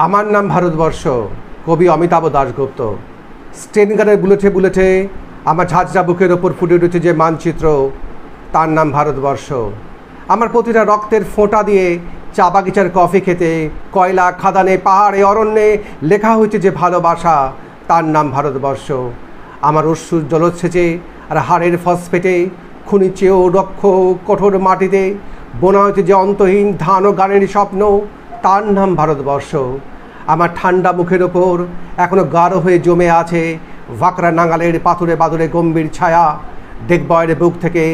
আমার নাম ভারতবর্ষ। কবি অমিতাভ দাশগুপ্ত। স্টেনগানের বুলেটে বুলেটে আমার ঝাঁঝরা বুকের ওপর ফুটে উঠেছে যে মানচিত্র, তার নাম ভারতবর্ষ। আমার প্রতিটা রক্তের ফোঁটা দিয়ে চা বাগিচার কফি খেতে, কয়লা খাদানে, পাহাড়ে, অরণ্যে লেখা হয়েছে যে ভালোবাসা, তার নাম ভারতবর্ষ। আমার অশ্রুর জলোচ্ছেচে আর হাড়ের ফসফেটে খুনি চেয়েও দক্ষ কঠোর মাটিতে বোনা হয়েছে যে অন্তহীন ধান ও গানের স্বপ্ন, তার নাম ভারতবর্ষ। আমার ঠান্ডা মুখের ওপর এখনও গাঢ় হয়ে জমে আছে ভাকরা নাঙালের পাথুরে বাদুরে গম্ভীর ছায়া। দেখবয়ের বুক থেকে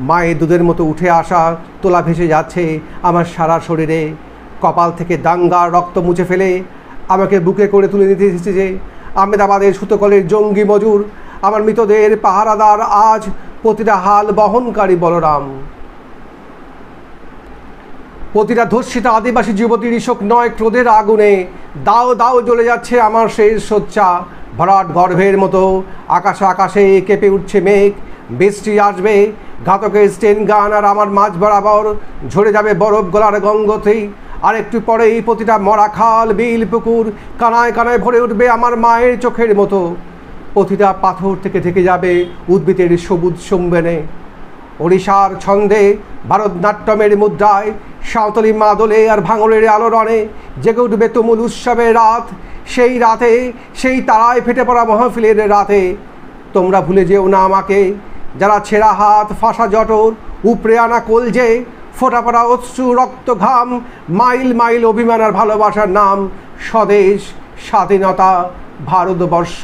মায়ের দুধের মতো উঠে আসা তোলা ভেসে যাচ্ছে আমার সারা শরীরে। কপাল থেকে দাঙ্গার রক্ত মুছে ফেলে আমাকে বুকে করে তুলে নিতে এসেছে যে আহমেদাবাদের সুতোকলের জঙ্গি মজুর, আমার মৃতদের পাহারাদার আজ প্রতিটা হাল বহনকারী বলরাম। প্রতিটা ধর্ষিতা আদিবাসী যুবতীর ইশোক নয় ক্রোধের আগুনে দাও দাও জ্বলে যাচ্ছে আমার শেষ শয্যা। ভরাট গর্ভের মতো আকাশে আকাশে কেঁপে উঠছে মেঘ, বৃষ্টি আসবে, ঘাতকের স্টেন গান আর আমার মাঝ বরাবর ঝরে যাবে বরফ গলার গঙ্গোত্রী। আর একটু পরেই প্রতিটা মরা খাল, বিল, পুকুর কানায় কানায় ভরে উঠবে আমার মায়ের চোখের মতো। প্রতিটা পাথর থেকে থেকে যাবে উদ্ভিদের সবুজ সম্বেনে। ওড়িশার ছন্দে, ভারতনাট্যমের মুদ্রায়, সাঁওতালি মাদলে আর ভাঙলের আলোড়নে জেগে উঠবে তুমুল উৎসবের রাত। সেই রাতে, সেই তারায় ফেটে পড়া মাহফিলের রাতে তোমরা ভুলে যেও না আমাকে, যারা ছেঁড়া হাত, ফাঁসা জটর, উপড়ে আনা কলজে, ফোটা পড়া অশ্রু, রক্ত, ঘাম, মাইল মাইল অভিমান আর ভালোবাসার নাম স্বদেশ, স্বাধীনতা, ভারতবর্ষ।